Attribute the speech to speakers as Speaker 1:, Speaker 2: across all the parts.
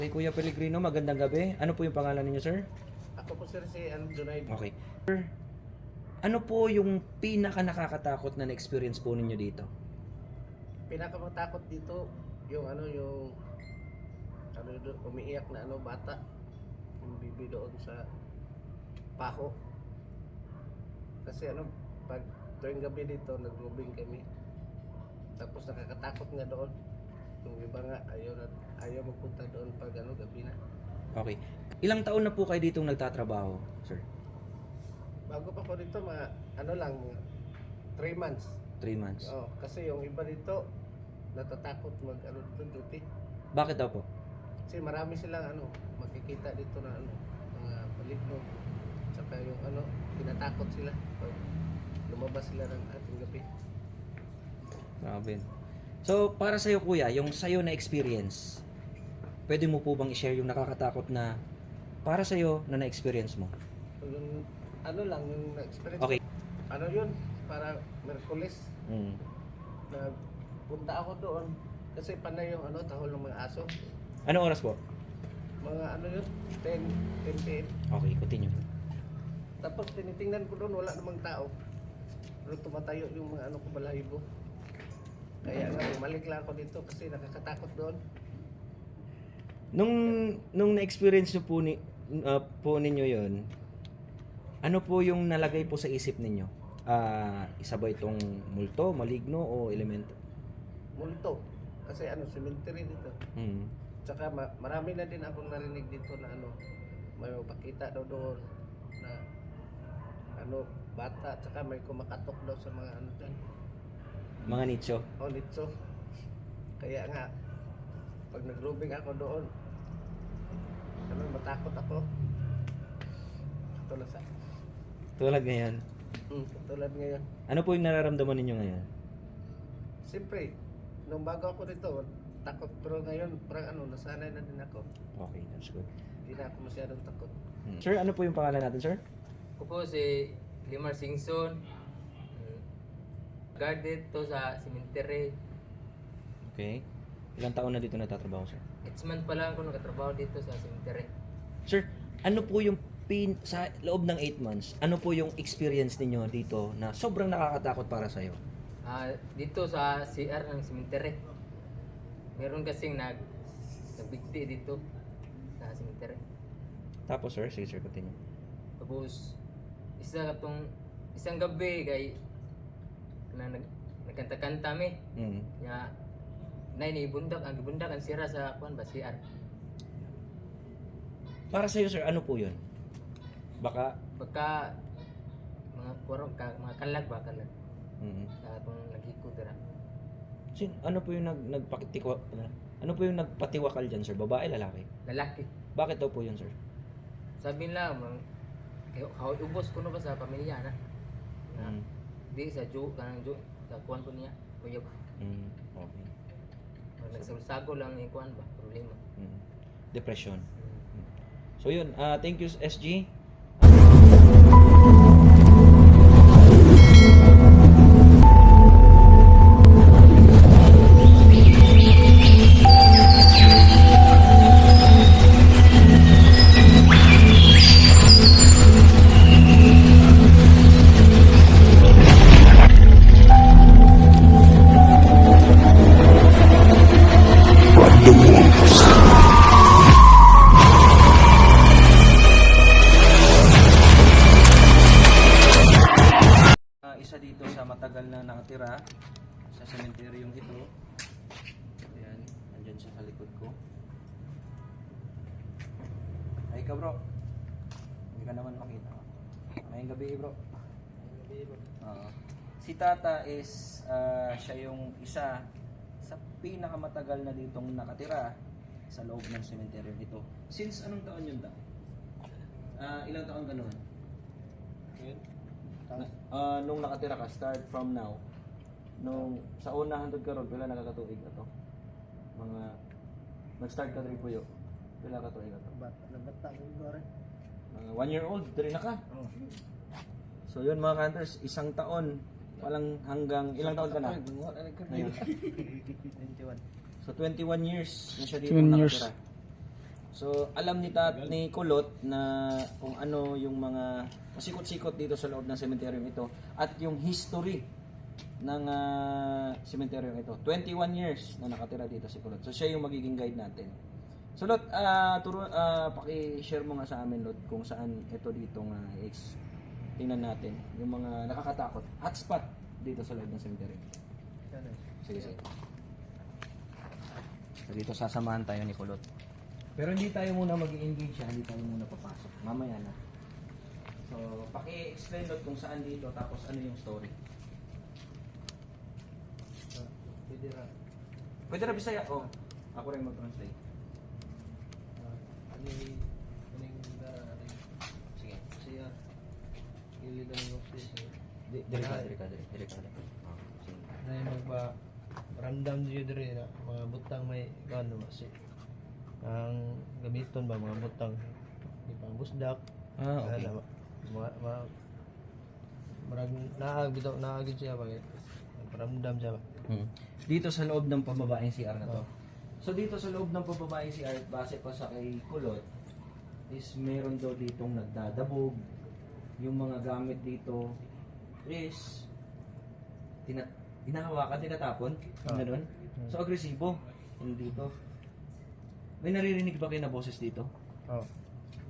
Speaker 1: Hey, Kuya Pellegrino, magandang gabi. Ano po yung pangalan ninyo, sir?
Speaker 2: Ako po sir si Junaid.
Speaker 1: Okay. Sir, ano po yung pinaka nakakatakot na na-experience po ninyo dito?
Speaker 2: Pinakamatakot dito yung umiiyak na bata. Yung bibi doon sa paho. Kasi pag tuwing gabi dito naglubing kami. Tapos nakakatakot nga doon. Yung iba nga ayaw magpunta doon pag gabi na.
Speaker 1: Okay. Ilang taon na po kayo ditong nagtatrabaho, sir?
Speaker 2: Bago pa po dito mga 3 months.
Speaker 1: 3 months.
Speaker 2: Oh, kasi yung iba dito natatakot dito duty.
Speaker 1: Bakit daw po?
Speaker 2: Kasi marami silang makikita dito na mga paligno. Saka yung tinatakot sila pag lumabas sila ng ating gabi.
Speaker 1: Grabe. So, para sa'yo, kuya, yung sa'yo na experience, pwede mo po bang i-share yung nakakatakot na para sa'yo na na-experience mo?
Speaker 2: So, yung yung experience.
Speaker 1: Okay.
Speaker 2: Yun, para Merkulis,
Speaker 1: Mm.
Speaker 2: nagpunta ako doon. Kasi panay yung tahol ng mga aso.
Speaker 1: Anong oras po?
Speaker 2: Mga 10 PM.
Speaker 1: Okay, continue.
Speaker 2: Tapos tinitingnan ko doon, wala namang tao. Pero tumatayo yung mga balahibo. Kaya nga, bumalik lang ako dito kasi nakakatakot doon.
Speaker 1: Nung na-experience nyo po ninyo yon, ano po yung nalagay po sa isip ninyo? Isa ba itong multo, maligno o elemento?
Speaker 2: Multo. Kasi cemetery dito.
Speaker 1: Mm.
Speaker 2: Tsaka marami na din akong narinig dito na may mapakita daw doon na bata. Tsaka may kumakatok daw sa mga dyan.
Speaker 1: Mga nicho.
Speaker 2: O nitso. Kaya nga, pag nagrubing ako doon, matakot ako. Tulad
Speaker 1: Tulad ngayon.
Speaker 2: tulad ngayon.
Speaker 1: Ano po yung nararamdaman ninyo ngayon?
Speaker 2: Siyempre, nung bago ako dito, takot. Pero ngayon, parang nasanay na din ako.
Speaker 1: Okay, that's good.
Speaker 2: Hindi na ako masyadong takot.
Speaker 1: Sir, ano po yung pangalan natin, sir?
Speaker 3: Ako po si Limar Singson. Guard dito sa cemetery.
Speaker 1: Okay. Ilang taon na dito nagtatrabaho, sir?
Speaker 3: 8 months pa lang ako nakatrabaho dito sa cemetery.
Speaker 1: Sir, ano po yung sa loob ng 8 months, ano po yung experience ninyo dito na sobrang nakakatakot para sa'yo?
Speaker 3: Dito sa CR ng cemetery. Meron kasing nagbigti dito sa cemetery.
Speaker 1: Tapos, sir, sige, sir, continue.
Speaker 3: Tapos isang gabi kay nagkanta-kanta mi.
Speaker 1: Mm.
Speaker 3: Nya nay bundak ang sira sa kuan ba CR.
Speaker 1: Para sa'yo, sir, ano po yun? Baka...
Speaker 3: Pagka mga kalag.
Speaker 1: Mm.
Speaker 3: Sa atong naghikod dira.
Speaker 1: Ano po yung ano po yung nagpatiwakal dyan, sir? Babae, lalaki?
Speaker 3: Lalaki.
Speaker 1: Bakit daw po yun, sir?
Speaker 3: Sabi nila, ubos ko na ba sa pamilya na?
Speaker 1: Mm.
Speaker 3: Di sa sa kuwan ko niya, kuyog.
Speaker 1: Mm. Okay.
Speaker 3: Nagsasago lang yung kuwan ba, problema.
Speaker 1: Mm. Depression. So yun, thank you, SG. Isa dito sa matagal na nakatira sa sementeryong ito. Ayan, andyan siya sa likod ko. Ay ka, bro. Hindi ka naman makita. Ngayong gabi, bro. Si Tata is siya yung isa sa pinakamatagal na ditong nakatira sa loob ng sementeryong ito. Since anong taon yun, da? Ilang taon ka noon? Nung nakatira ka, start from now. Nung sa una hangtod karon pila nakakatuig na to? Mga nag-start ka diri puyo. Pila ka tuig na to?
Speaker 2: Nabata ko rin.
Speaker 1: Mga 1 year old diri na ka. So yun mga hunters, isang taon walang hanggang ilang taon ka na? Ngayon.
Speaker 2: 21.
Speaker 1: So 21 years na siya dito
Speaker 4: 21 years.
Speaker 1: nakatira. So, alam ni Kulot na kung ano yung mga pasikot-sikot dito sa loob ng sementeryo ito at yung history ng sementeryo ito. 21 years na nakatira dito si Kulot. So, siya yung magiging guide natin. So, Lot, paki-share mo nga sa amin, Lot, kung saan ito dito nga tingnan natin yung mga nakakatakot. Hotspot dito sa loob ng sementeryo. Sige, sige. So, dito sasamahan tayo ni Kulot. Pero hindi tayo muna mag-i-engage siya, hindi tayo muna papasok. Mamaya na. So, paki-explain Lot kung saan dito, tapos ano yung story.
Speaker 2: Pwede ra.
Speaker 1: Pwede na Bisaya? Oh, ako rin mag-translate.
Speaker 2: Ani dara
Speaker 1: Sige.
Speaker 2: siya ili lang mo siya.
Speaker 1: Dire ka. Oh, sige.
Speaker 2: Na magba random jud dire na mga butang may gano si ang gamiton ba mga butang di pang busdak.
Speaker 1: Okay.
Speaker 2: Mga marag naag bitaw naagid siya ba ramdam siya ba.
Speaker 1: Dito sa loob ng pababaeng CR na to. So dito sa loob ng pababaeng CR, base pa sa kay Kulot, is meron daw ditong nagdadabog. Yung mga gamit dito is hinahawakan, tinatapon. Ganun. So agresibo. Yung dito. May naririnig ba kayo na boses dito?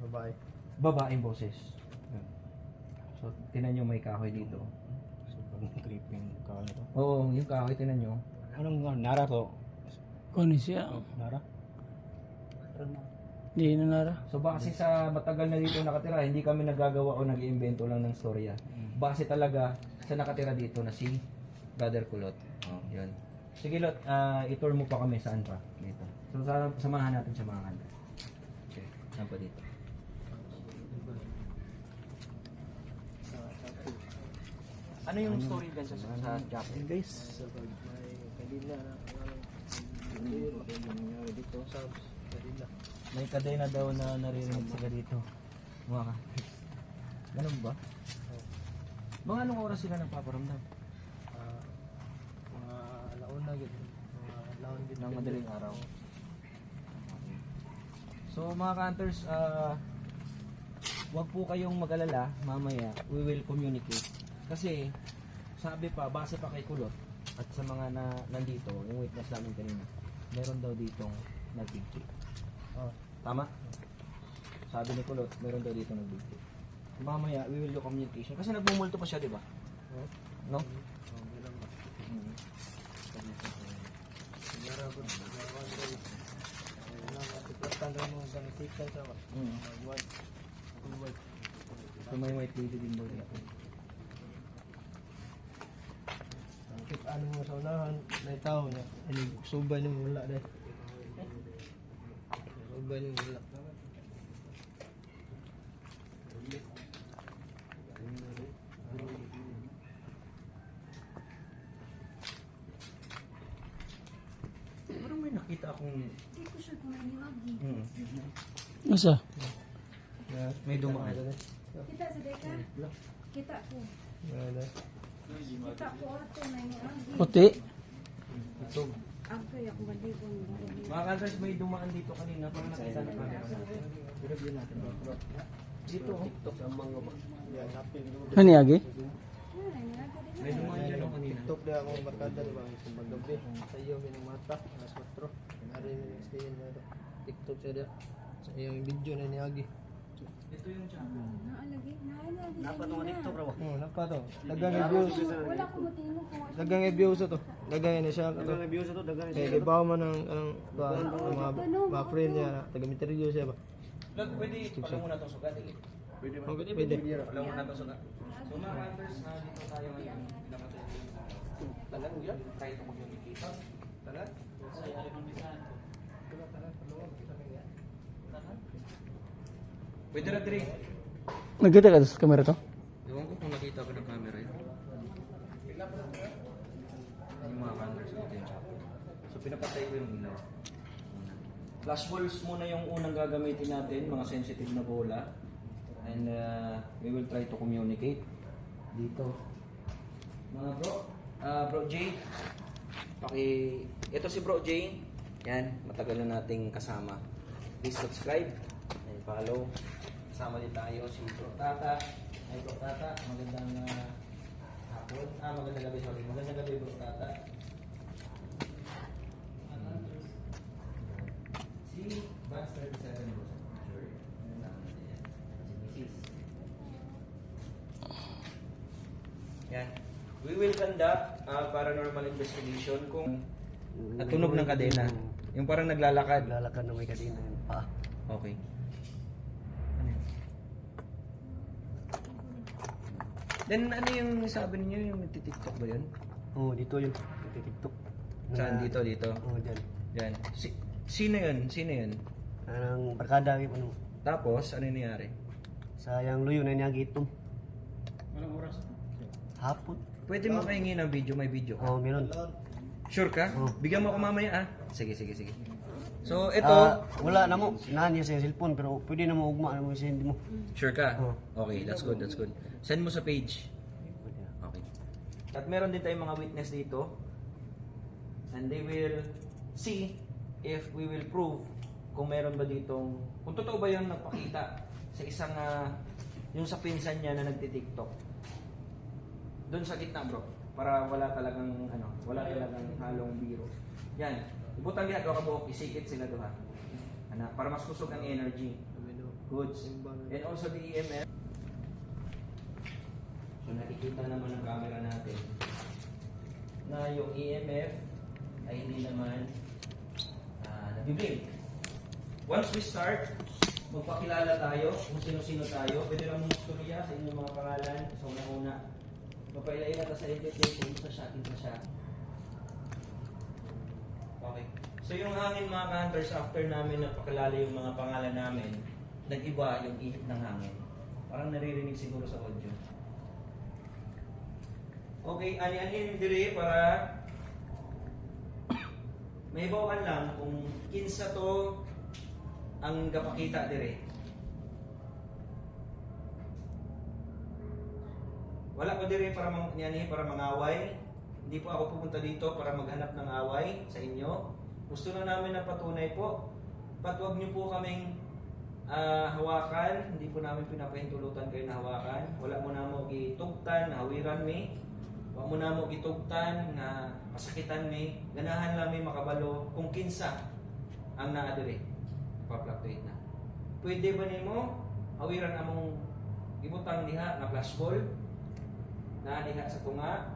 Speaker 2: Babae.
Speaker 1: Babaeng boses. So tinan nyo may kahoy dito.
Speaker 2: Sobrang creeping kahoy to.
Speaker 1: Oo, yung kahoy tinan nyo.
Speaker 2: Anong nara to?
Speaker 4: Kuno siya.
Speaker 2: Nara?
Speaker 4: Di na nara.
Speaker 1: So base sa matagal na dito nakatira, hindi kami nagagawa o nag-iimbento lang ng storya. Base talaga sa nakatira dito na si Brother Kulot. Oh, yun. Sige Lot, i-tour mo pa kami saan pa dito. So samahan natin sa mga kanta. Okay, saan pa dito? Ano yung story dyan sa chapel?
Speaker 2: Guys, may kadila na nangyari dito sa kadila.
Speaker 1: May kadena daw na naririnig sila dito. Mga ka. Ganun ba? Mga anong oras sila nagpaparamdam?
Speaker 2: Mga alauna gid. Mga alauna gid
Speaker 1: Ng madaling araw. So mga hunters, wag po kayong mag-alala, mamaya we will communicate. Kasi sabi pa, base pa kay Kulot at sa mga nandito, yung witness namin kanina, meron daw ditong nagbigti. Tama? Sabi ni Kulot, meron daw dito nagbigti. Mamaya we will do communication. Kasi nagmumulto pa siya, di ba? No? So may white lady din daw dito.
Speaker 2: Ano mo sa unahan, may tao niya. Ini subay nung wala deh. Subay nung wala.
Speaker 1: Parang may nakita akong
Speaker 5: Hindi ko siya kung nangyagi.
Speaker 4: Asa?
Speaker 1: may dumaan.
Speaker 5: Kita sa deka? Kita ko. Kita ko ato nangyagi.
Speaker 4: Puti.
Speaker 1: Ito.
Speaker 5: Ang kaya kung balik ko.
Speaker 1: Mga kanters, may dumaan dito kanina. Parang nakita na camera natin. I-review natin. Dito, TikTok ang mga ba?
Speaker 4: Hani agi?
Speaker 1: May dumaan dyan ako kanina.
Speaker 2: TikTok dia akong barkada di ba? Kung paggabi, sa iyo minang mata, alas 4. Nari minang stayin na ito. TikTok siya dia. Sa iyo yung video na niagi.
Speaker 1: Ito yung channel.
Speaker 5: Naalagi. Naalagi.
Speaker 2: Napa to TikTok ra ba? Napa to.
Speaker 5: Wala
Speaker 2: Dagang views.
Speaker 5: Wala ko matino ko.
Speaker 2: Dagang views to. Dagang ni siya. Dagang views to, dagang. Eh, ibaw man ang mga friend niya, taga Misteryo siya ba?
Speaker 1: Look, pwede pala muna itong sugat. Pwede ba?
Speaker 2: Pwede.
Speaker 1: Pala muna itong sugat. So mga kanters, dito tayo ngayon. Talag mo yan? Try to communicate. Talag? Pwede na drink.
Speaker 4: Nagkita ka sa camera to?
Speaker 1: Ewan ko kung nakita ko ng camera yun. Yung mga cameras dito yung chapel. So pinapatay ko yung ilaw. Flash balls muna yung unang gagamitin natin, mga sensitive na bola. And we will try to communicate dito. Mga bro, Bro Jay, ito si Bro Jay. Yan, matagal na nating kasama. please subscribe and follow. Kasama din tayo si Bro Tata. Ay Bro Tata, magandang hapon. Magandang gabi, sorry. Magandang gabi Bro Tata. Si Vance 37 Bro. Sure. Ano naman natin yan? Si Mrs. Yan. We will conduct paranormal investigation kung natunog ng kadena. Yung parang naglalakad.
Speaker 2: Naglalakad na may kadena yun pa.
Speaker 1: Okay. Ano yun? Then ano yung sabi niyo yung nagti-TikTok ba yun?
Speaker 2: Oo, dito yun. TikTok.
Speaker 1: Saan? Dito?
Speaker 2: Oo, dyan.
Speaker 1: Yan. Sino yun? Sino yun?
Speaker 2: Ang barkada, ano,
Speaker 1: Tapos, ano yung nangyari?
Speaker 2: sayang luyo na niya gitom.
Speaker 4: Anong oras?
Speaker 2: Hapon.
Speaker 1: Pwede mo kaingin ng video, may video ka.
Speaker 2: Oo, meron.
Speaker 1: Sure ka?
Speaker 2: Oo.
Speaker 1: Bigyan mo ako mamaya Sige. So, ito,
Speaker 2: Wala na mo. Sinahan niya sa cellphone, pero pwede na mo ugma na mo send mo.
Speaker 1: sure ka?
Speaker 2: Oo.
Speaker 1: Okay, that's good. Send mo sa page. Okay. At meron din tayong mga witness dito. And they will see if we will prove kung meron ba ditong, kung totoo ba yung nagpakita sa isang, yung sa pinsan niya na nagti-TikTok. Doon sa gitna bro, para wala talagang, wala talagang halong biro. Yan, ibutang ginagawa ka buhok, isikit sila doon ha. Para mas kusog ang energy. Goods. And also the EMF. So nakikita naman ng camera natin na yung EMF ay hindi naman nag-blink. Once we start, magpakilala tayo kung sino-sino tayo. Pwede lang mong istorya sa inyong mga pangalan. So una, mapaila-ila ka sa invitation sa siya. Okay. So yung hangin mga ka-hunters, after namin napakilala yung mga pangalan namin, nag-iba yung ihip ng hangin. Parang naririnig siguro sa audio. Okay, ani-ani dire para may bawakan lang kung kinsa to ang gapakita dire. Wala ko dire para para mangaway. Hindi po ako pupunta dito para maghanap ng away sa inyo. Gusto na namin na patunay po. Patwag niyo po kaming hawakan. Hindi po namin pinapahintulutan kayo na hawakan. Wala mo na mo gitugtan, hawiran mi. Wala mo na mo gitugtan na masakitan mi. Ganahan lang mi makabalo kung kinsa ang naadire. Pa-fluctuate na. Pwede ba nimo hawiran among ibutang diha na flashball? Na diha sa tunga.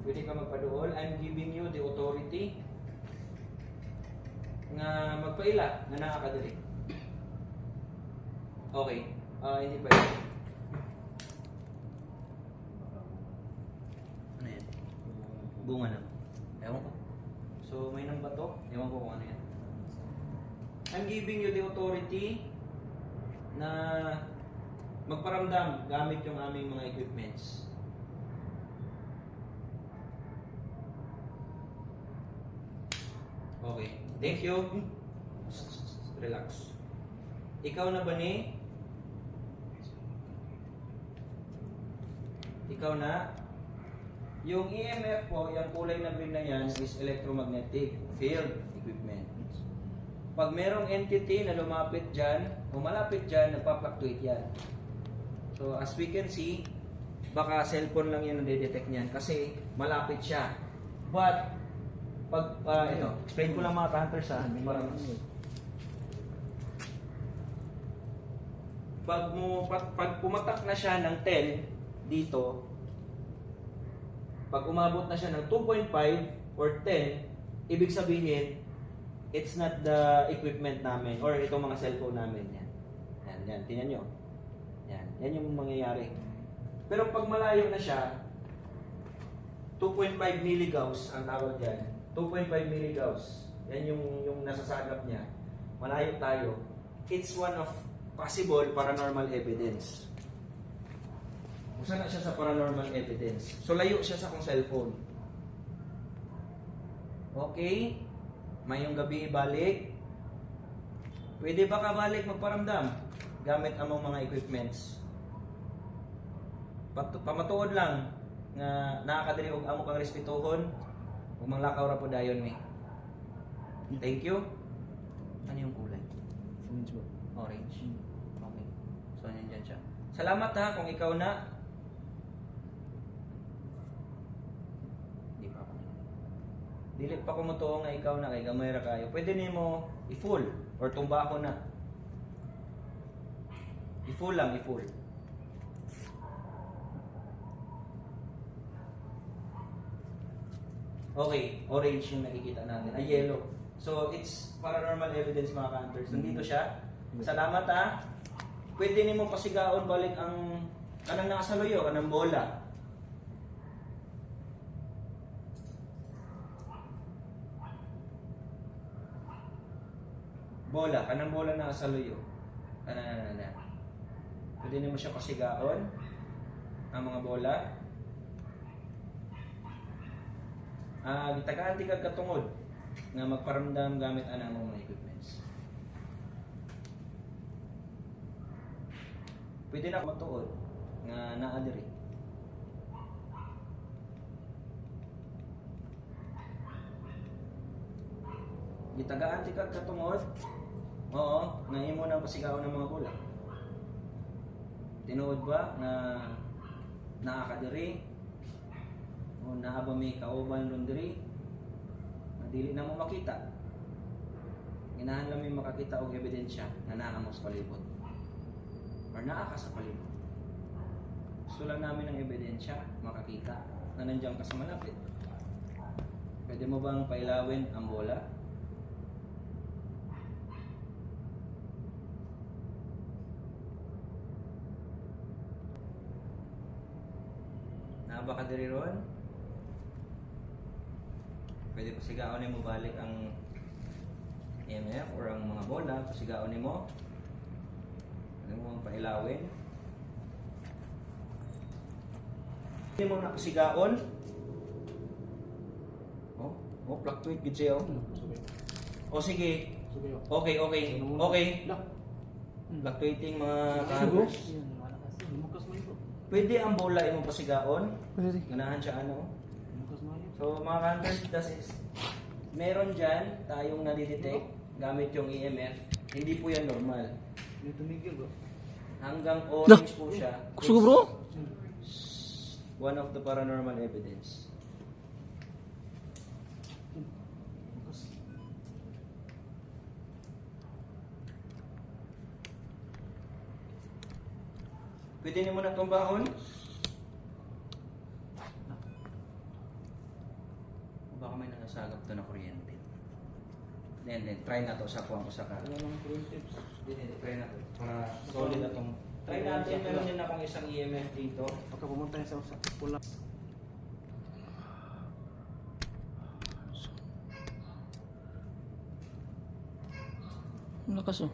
Speaker 1: Pwede ka magpaduol. I'm giving you the authority nga magpaila nga nakakadali. Okay. Hindi pa yun. Ano yan? Bunga na. Ewan ko. So, may nang bato. Ewan ko kung ano yan. I'm giving you the authority na magparamdam gamit yung aming mga equipments. Okay. Thank you. Relax. Ikaw na ba ni? Ikaw na? Yung EMF po, yung kulay na green na yan is electromagnetic field equipment. Pag merong entity na lumapit dyan, o malapit dyan, nagpa-fluctuate yan. So as we can see, baka cellphone lang yan ang detect niyan kasi malapit siya. But pag ito, explain ko lang mga hunters ha, para pag pumatak na siya ng 10 dito, pag umabot na siya ng 2.5 or 10, ibig sabihin it's not the equipment namin or itong mga cellphone namin yan. Yan, tingnan nyo. Yan yung mangyayari. Pero pag malayo na siya, 2.5 milligauss ang tawag dyan. 2.5 milligauss. Yan yung nasasagap niya. Malayo tayo. It's one of possible paranormal evidence. Usa na siya sa paranormal evidence. So layo siya sa kong cellphone. Okay? Mayong gabi ibalik. Pwede ba ka balik magparamdam gamit among mga equipments? Pamatuod lang nga nakakadiri og amo kang respetuhon. Kung manglakaw ra po dayon mi. Thank you. Ano yung kulay? Orange. Okay. So, nandyan siya. Salamat ha kung ikaw na. Di pa ako. Dili pa ko mo nga ikaw na kay gamay ra kayo. Pwede nimo i-full or tumbako na. I-full lang, i-full. Okay, orange yung nakikita natin. Ay, yellow. So, it's paranormal evidence mga ka-hunters. Nandito siya. Salamat ha. Pwede nimo pasigaon balik ang kanang nakasaluyo, kanang bola. Kanang bola nakasaluyo. Pwede nimo siya pasigaon ang mga bola. Gitagaan ti kag katungod nga magparamdam gamit anang mga equipments. Pwede na matuod nga naa diri. Gitagaan ti kag katungod. Oo, nga imo nang pasigaon ng mga bola. Tinuod ba na nakakadiri? O naa ba may kauban ron diri? Dili na mo makita. Ginahan lang may makakita og ebidensya na naa mo sa palibot. Or naa ka sa palibot. Gusto lang namin ng ebidensya, makakita na nandiyan ka sa malapit. Pwede mo bang pailawin ang bola? Naa ba ka diri ron? Pwede pasigaon mo balik ang EMF or ang mga bola, pasigaon mo. Pwede mo ang pailawin. Pwede mo na pasigaon. Fluctuate gid siya. O sige. Okay. Fluctuating mga counters. Pwede ang bola imong pasigaon. Ganahan siya ano. So mga counters, meron dyan tayong nadidetect gamit yung EMF. Hindi po yan normal. Hanggang orange po siya.
Speaker 4: Gusto ko bro?
Speaker 1: One of the paranormal evidence. Pwede niyo muna tumbahon. Baka may nangasagap to na kuryente. Then, try na to sa kuwang ko sa ka. Try na to. Para solid na tong. Try natin, meron din akong isang EMF dito.
Speaker 4: Pagka pumunta sa pula. Lakas oh.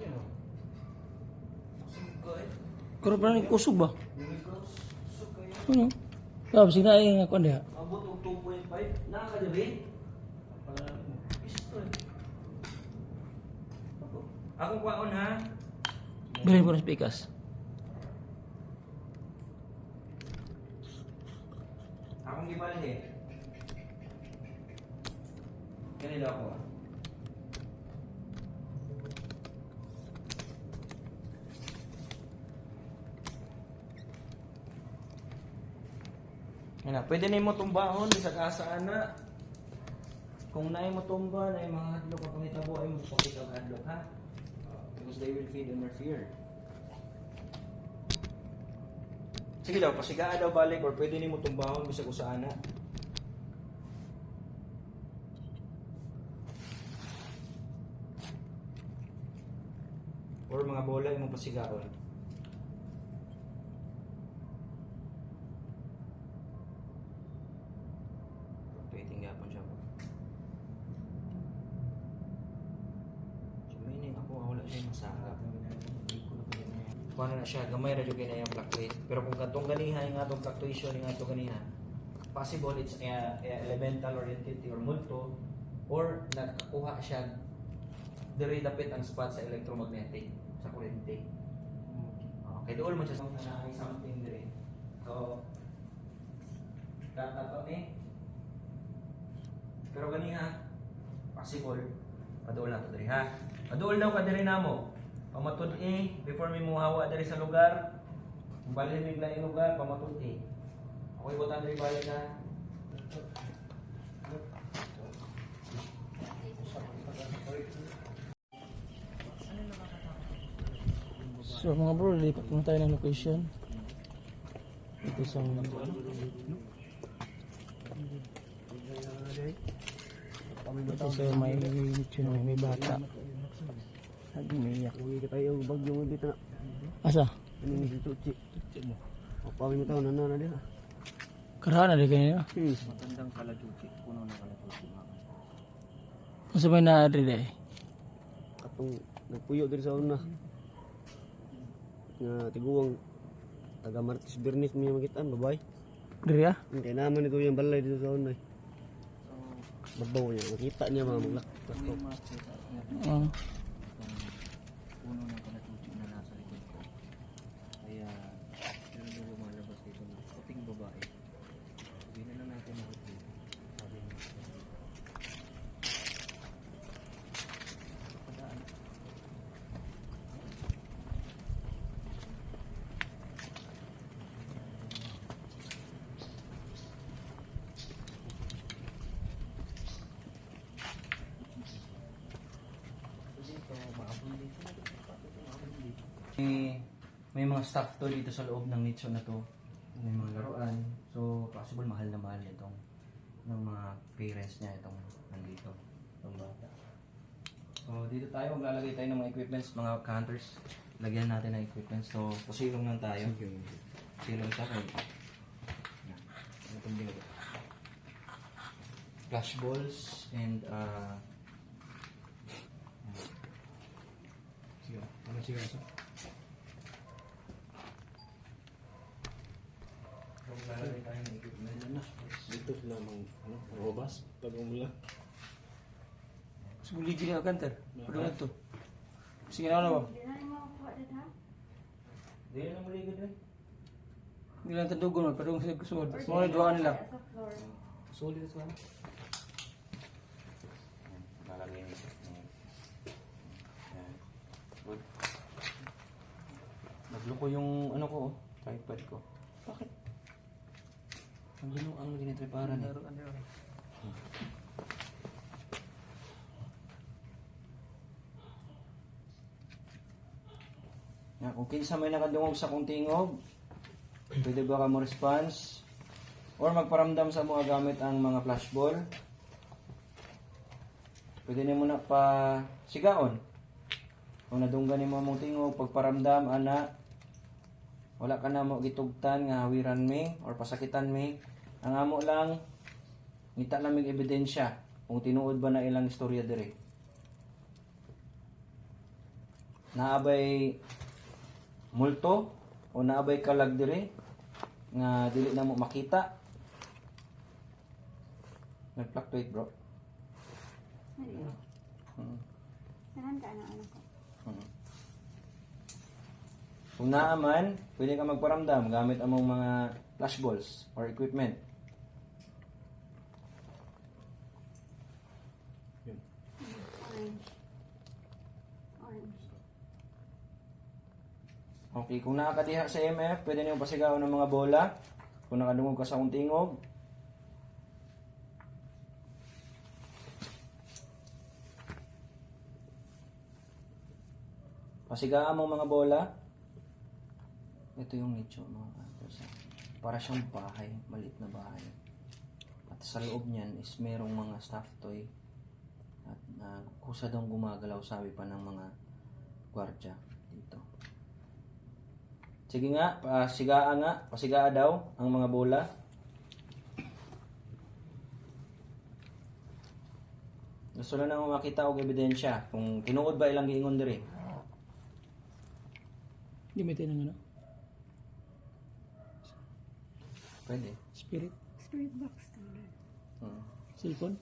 Speaker 1: Yan o. Good.
Speaker 4: Karo pa rin kusog ba?
Speaker 1: Kusog kayo.
Speaker 4: Ano? Tapos sinaing ako niya.
Speaker 1: Abot og 2.5. Nakakadiri. Pistol. Akong kwaon ha.
Speaker 4: Bilhin po ng speakers.
Speaker 1: Akong gibalhe. Kanila ako. Yan na, pwede na mo tumbahon sa kasaan na. Kung naay mo tumba, naay mga hadlok o pangitabo ay mo pakita ang hadlok ha. Because they will feed on your fear. Sige daw, pasigaan daw balik or pwede ni mo tumbahon bisag usaan na. Or mga bola imong pasigaon. Waiting gapon siya po. So, meaning ako wala siya masagap. Paano na siya, gamay ra jud kay na yung fluctuate. Pero kung katong ganiha yung atong fluctuation yung atong ganiha, possible it's elemental or entity or multo or nakakuha siya diri dapit ang spot sa electromagnetic sa kuryente. Okay, doon man siya sa naay something diri. So tatato ni. Pero ganiha possible Paduol na to diri ha. Paduol daw ka diri namo. Pamatud-i before mi muhawa diri sa lugar. Balimig na yung lugar, pamatud-i. Ako'y butang diri balik ha.
Speaker 4: So mga bro, lipat muna tayo ng location. Ito sa ito sa may lechon na may bata. Nag-umiyak.
Speaker 6: Uwi ka tayo bagyo mo dito na.
Speaker 4: Asa?
Speaker 6: Ano yung suci? Papawin mo tayo na din.
Speaker 4: Karahan na di kayo nila.
Speaker 1: Magandang kalajuti, puno ng kalajuti mga.
Speaker 4: Kung sa may naadri dahil.
Speaker 6: Katong nagpuyo diri sa una. Nga tiguang taga Martis Bernis mo yung makitaan, babae.
Speaker 4: Diri ah?
Speaker 6: Kaya naman ito yung balay dito sa una. Babaw niya, makita niya mga maglak.
Speaker 4: Oo.
Speaker 1: Puno ng kalajuti na nasa likod ko. Kaya, yun yung lumalabas dito ng puting babae. Hindi na lang natin makikita. Sabi niya. Padaan. May mga staff to dito sa loob ng nicho na to. May mga laruan. So, possible mahal na mahal itong ng mga parents niya itong nandito. Itong bata. So, dito tayo. Maglalagay tayo ng mga equipments, mga counters. Lagyan natin ng equipments. So, pusilong lang tayo. Pusilong sa kayo. Yan. Itong binigay. Flash balls and maglalagay tayo ng equipment.
Speaker 6: Dito sila mga robas. Tagaw mo lang.
Speaker 4: Subuligin na kanter. Pwede na ito. Sige na ba?
Speaker 5: Hindi na mo kuha dito ha.
Speaker 1: Hindi na maligod eh.
Speaker 4: Hindi lang tandugon mo. Pwede kong sa kusod. Mga duwa nila.
Speaker 5: Sa floor.
Speaker 1: Solid ito ano? Lalagay nito. Yan. Good. Nagloko yung ano ko oh. Tripod ko. Bakit? Ang gino ang ginitriparan eh. Na, kung kinsa may nakadungog sa kong tingog, pwede ba ka mo response? Or magparamdam sa mga gamit ang mga flashball? Pwede nimo na pa sigaon. Kung nadunggan nimo among tingog, pagparamdam, ana, wala ka na mo gitugtan nga hawiran mi or pasakitan mi. Ang amo lang, ngita lang mig ebidensya kung tinuod ba na ilang istorya dire. Naabay multo o naabay kalag dire nga dili na mo makita. Nag-fluctuate bro.
Speaker 5: Ayun. Saan ka na ano ko?
Speaker 1: Kung naaman, pwede ka magparamdam gamit among mga flashballs or equipment.
Speaker 5: Orange. Orange.
Speaker 1: Okay, kung nakakadiha sa MF, pwede niyo pasigaw ng mga bola. Kung nakadungog ka sa untingog. Pasigaan mo mga bola. Ito yung nicho mga hunters. Para siyang bahay, maliit na bahay. At sa loob niyan is merong mga stuffed toy. At kusa daw gumagalaw, sabi pa ng mga gwardya dito. Sige nga, pasigaa daw ang mga bola. Gusto na nang makita og ebidensya kung tinuod ba ilang giingon diri.
Speaker 4: Gamitin ng ano?
Speaker 1: Pwede.
Speaker 4: Spirit?
Speaker 5: Spirit box standard.
Speaker 4: Silicone?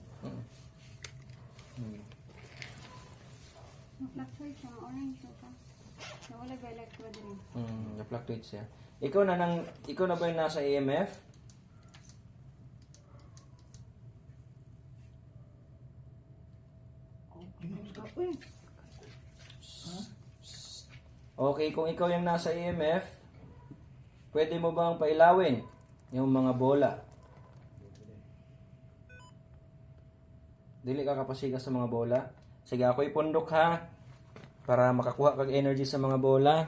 Speaker 5: Ma-fluctuate siya. Orange siya pa. Nawala ba electrode rin?
Speaker 1: Na-fluctuate siya. Ikaw na ba yung nasa AMF? Okay, kung ikaw yung nasa EMF, pwede mo bang pailawin yung mga bola? Dili ka kapasiga sa mga bola. Sige, ako ipundok ha. Para makakuha kag energy sa mga bola.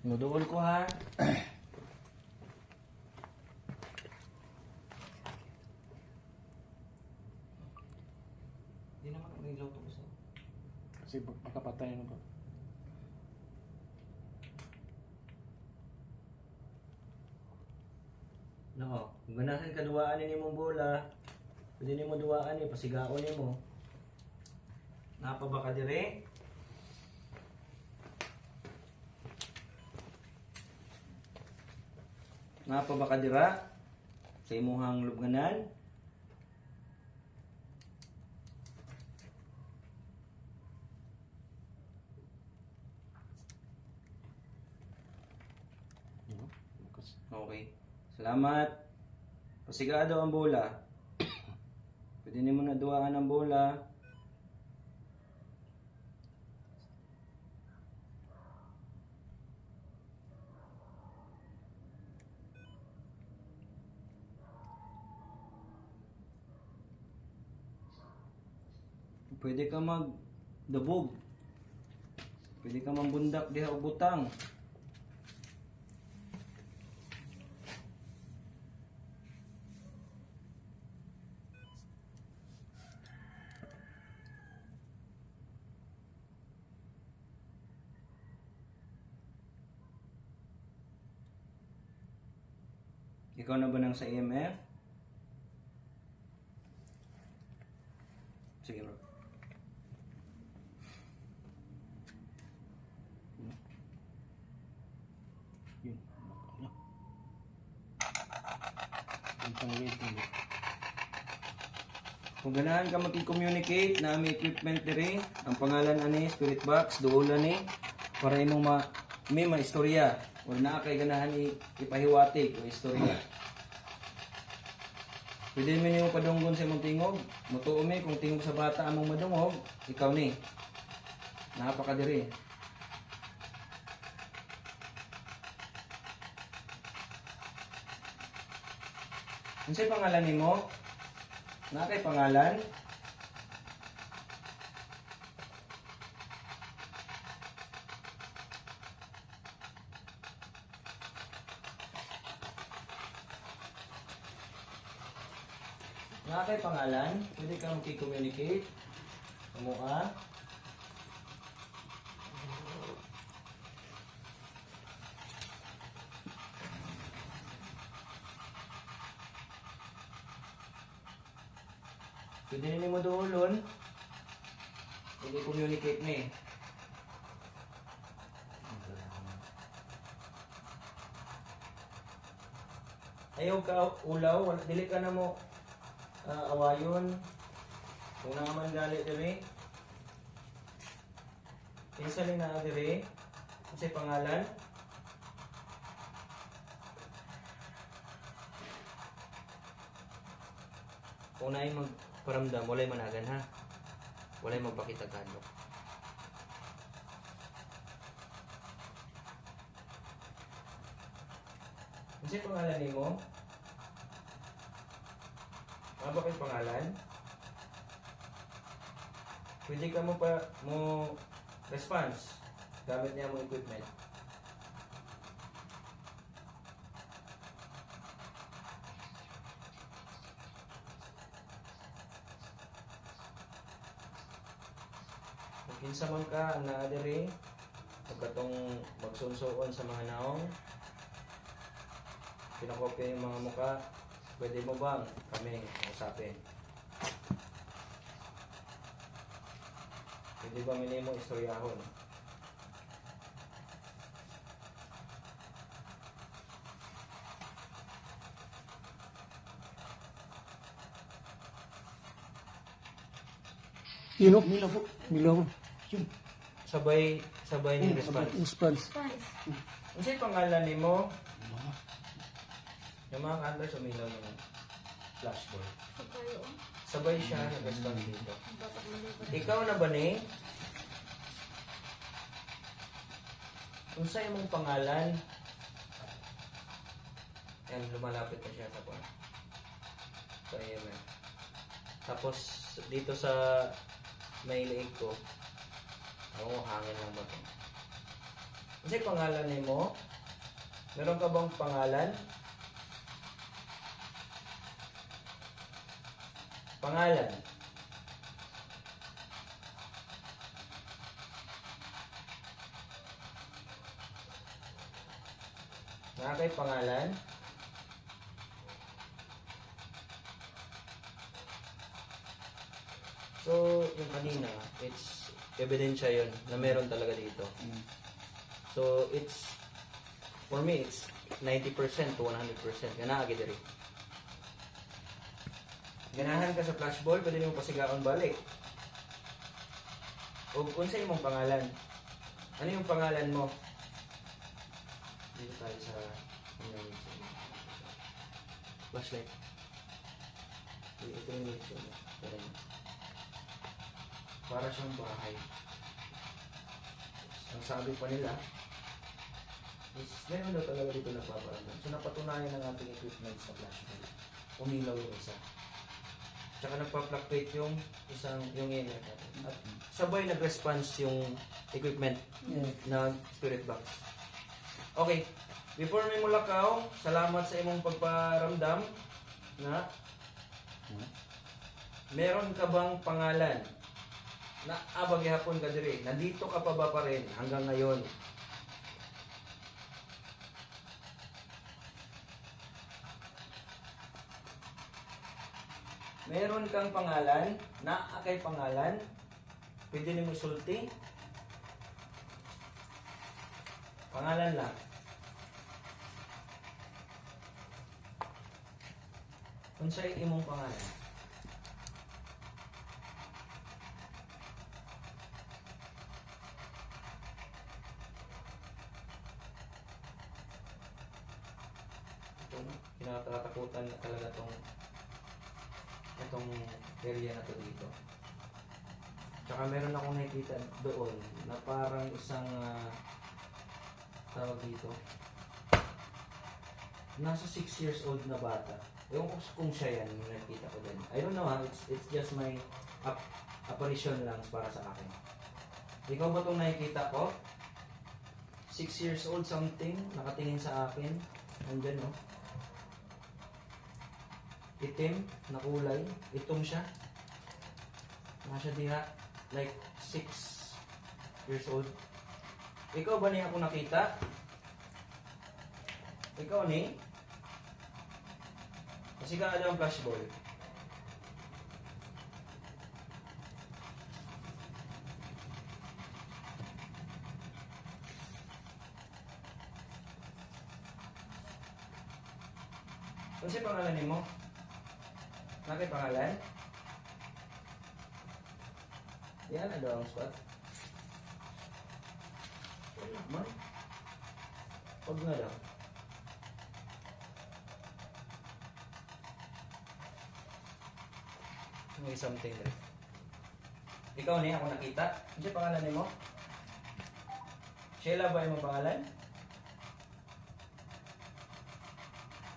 Speaker 1: Nuduol ko ha. Di naman ang ilaw to kasi.
Speaker 6: Kasi makapatay na ba?
Speaker 1: No, kung ganahan ka duwaan ni mong bola, pwede nimo duwaan ni pasigaon nimo. Napa ba ka dire? Napa ba ka dira? Sa imuhang lubnganan? Okay. Salamat. Pasigado ang bola. Pwede nimo na duwaan ang bola. Pwede ka magdabog. Pwede ka mambundak diha og butang. Ikaw na ba nang sa EMF? Sige bro.
Speaker 6: Yun. Yung pang-wave mo.
Speaker 1: Kung ganahan ka makikommunicate na may equipment dire, ang pangalan ani Spirit Box, duulan ni para imong may istorya. Wala na kay ganahan ipahiwati o istorya. Pwede mo nimo padunggon sa imong tingog. Mutuo mi kung tingog sa bata among madungog, ikaw ni. Napaka dire. Unsay pangalan nimo? Na kay pangalan? Na kay pangalan? Pwede ka makikommunicate? Amo ka? Pwede nini mo doolon. Pwede communicate ni. Ayaw ka ulaw, dili ka na mo awayon. Kung naman gali diri. Kinsa ni na diri? Kasi pangalan? Kung naay magparamdam, walay managan ha. Walay magpakita kadlok. Kasi pangalan nimo? Ano ba kay pangalan? Pwede ka mo response gamit niya mo equipment. Kung kinsa man ka na diri pagkatong magsunsuon sa mga naong pinakopya yung mga muka, pwede mo bang kami usapin? Pwede ba minimo istoryahon?
Speaker 4: Yun o.
Speaker 6: Mila po.
Speaker 4: Bilaw.
Speaker 6: Yun.
Speaker 1: Sabay ni response.
Speaker 4: Response.
Speaker 5: Spice.
Speaker 1: Unsay pangalan nimo? Yung mga kanders umilaw ng flashboard.
Speaker 5: Sa kayo.
Speaker 1: Sabay siya nag-response dito.
Speaker 5: Batak maliban.
Speaker 1: Ikaw na ba ni? Kung sa imong pangalan, yan, lumalapit na siya sa kwan. Sa EMF. Tapos, dito sa may leeg ko, hangin lang ba ito? Kasi pangalan mo, meron ka bang pangalan? Pangalan. Nakakay pangalan? So, yung kanina, it's ebidensya yun na meron talaga dito. So, it's, for me, it's 90% to 100%. Ganaha, gidiri. Ganahan ka sa flashball, pwede mo pasigaon balik. O kung sa imong pangalan, ano yung pangalan mo? Dito tayo sa flashlight. Ito yung nito. Para siyang bahay. Ang sabi pa nila is meron daw talaga dito nagpaparamdam. So napatunayan ng ating equipment sa flashlight. Umilaw yung isa. Tsaka nagpa-fluctuate yung yung EMF natin. At sabay nag-response yung equipment na spirit box. Okay, before may mulakaw, salamat sa imong pagparamdam na meron ka bang pangalan na abagyapon ka diri? Nandito ka pa ba pa rin hanggang ngayon? Meron kang pangalan, na akay pangalan, pwede nimo isulti. Pangalan lang. Unsay imong pangalan? Kinatatakutan na talaga itong area na to dito. Tsaka meron akong nakikita doon na parang isang tawag dito, nasa 6 years old na bata. Ewan ko kung siya yan yung nakikita ko din. I don't know it's just my apparition lang para sa akin. Ikaw ba itong nakikita ko? 6 years old something, nakatingin sa akin. Andyan no? Itim na kulay, itong siya. Nasa diha, like 6 years old. Ikaw ba niya ako nakita? Ikaw ni? Kasi ka alam flashball. Kasi pangalan ni mo? Nakay pangalan? Yan, ano ang spot? Wala man. Huwag na daw. May something rin. Ikaw niya ako nakita. Ano siya pangalan ni mo? Sheila ba yung pangalan?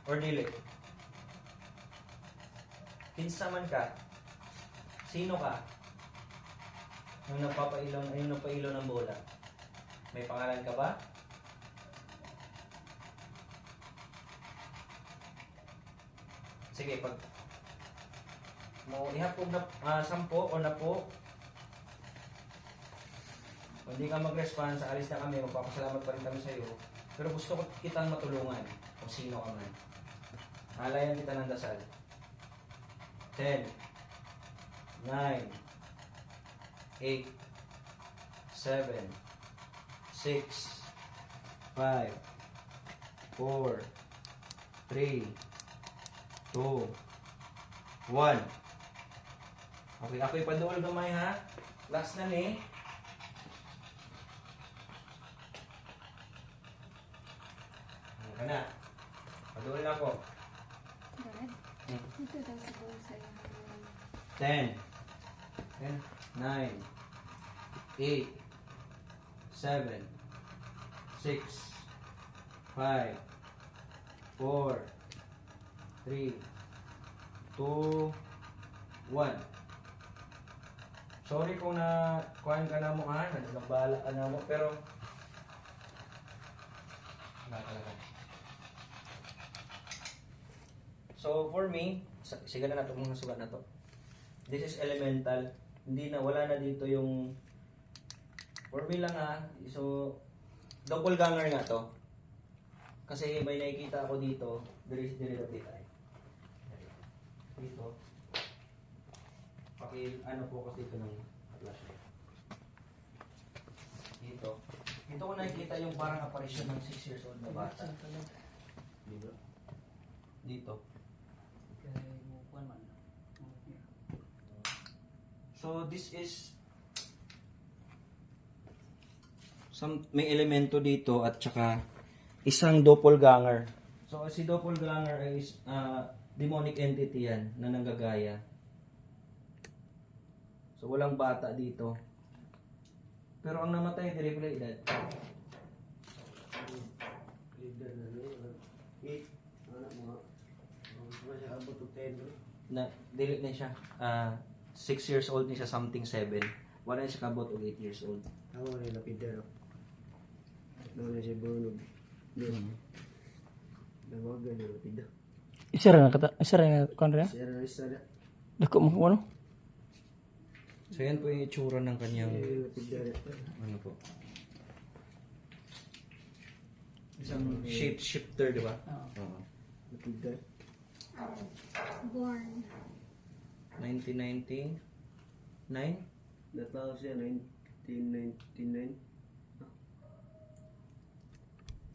Speaker 1: Or dili? Kinsa man ka? Sino ka? Yung napailaw ng bola. May pangalan ka ba? Sige, pag mo ihapog na 10 o na po, kung hindi ka mag-response, alis na kami, magpapasalamat pa rin kami sa iyo. Pero gusto ko kitang matulungan kung sino ka man. Alayan kita ng dasal. 10, 9, 8, 7, 6, 5, 4, 3, 2, 1. Okay, ako'y paduol gamay ha. Last na ni. Ano ka na? Paduol na ako.
Speaker 5: Dad, ito daw sa bulsa yung
Speaker 1: 10, 9, 8, 7, 6, 5, 4, 3, 2, 1. Sorry kung na kuhaan ka na mo nagbala ka na mo, pero wala talaga. So for me, sige na nato mga sugat na to. This is elemental. Hindi na, wala na dito yung for me lang ha. So double ganger nga to. Kasi may nakikita ako dito, dire update tayo. Dito. Ano focus dito ng flashlight. Dito. Dito ko nakikita yung parang apparition ng 6 years old na bata. Dito. Dito. So this is may elemento dito at saka isang doppelganger. So si doppelganger is demonic entity yan na nanggagaya. So walang bata dito. Pero ang namatay directly edad. Na delete na siya. 6 years old ni siya, something 7. Wala na siya kabot og 8 years old.
Speaker 6: Ako na yung lapidar. Doon na siya bunog. Doon. Nawagan yung lapidar.
Speaker 4: Isa rin na kuan rin.
Speaker 6: Siya na isa na.
Speaker 4: Dako mo ano?
Speaker 1: So yan po yung itsura ng kanyang
Speaker 6: Yung lapidar.
Speaker 1: ano po. Isang shape shifter, di ba? Oo.
Speaker 6: Lapidar.
Speaker 5: Born.
Speaker 1: 1999.
Speaker 6: Natao siya 1999.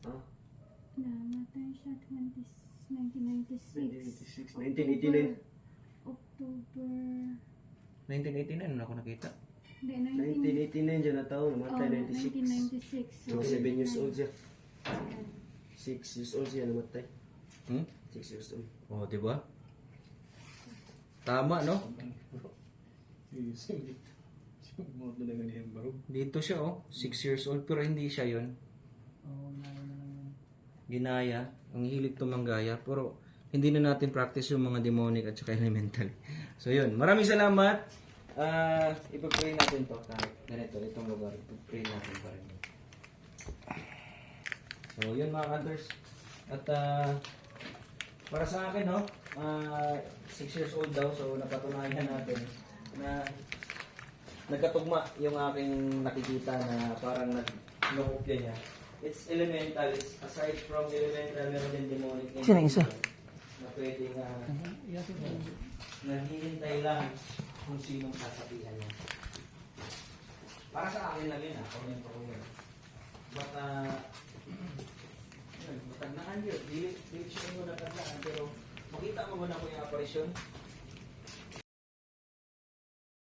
Speaker 6: Ah,
Speaker 5: Namatay siya 1996.
Speaker 6: 1996. 1989.
Speaker 5: October.
Speaker 1: 1989 ano ako nakita.
Speaker 5: Hindi,
Speaker 6: 1989 siya natao. Namatay 96.
Speaker 5: 1996.
Speaker 6: So 7 years old siya. 6 years old siya namatay. 6 years old.
Speaker 1: Oh, di ba? Tama, no? Dito siya, oh. 6 years old, pero hindi siya yun. Ginaya. Ang hilig tumanggaya. Pero hindi na natin practice yung mga demonic at saka elemental. So, yun. Maraming salamat. Ipag-pray natin to. Ganito, itong lugar. Ipag-pray natin pa rin. So, yun mga kantors. At, para sa akin, no? 6 years old daw, so napatunayan natin na nagkatugma yung aking nakikita na parang nag-nokopya niya. It's elemental. It's aside from elemental, meron din demonic
Speaker 4: Sino isa?
Speaker 1: na pwedeng naghihintay lang kung sinong sasabihan niya. Para sa akin lang yun, comment ko yun. But, matandaan yun. Dili siya mo natandaan, pero makita mo ba na ko yung apparition?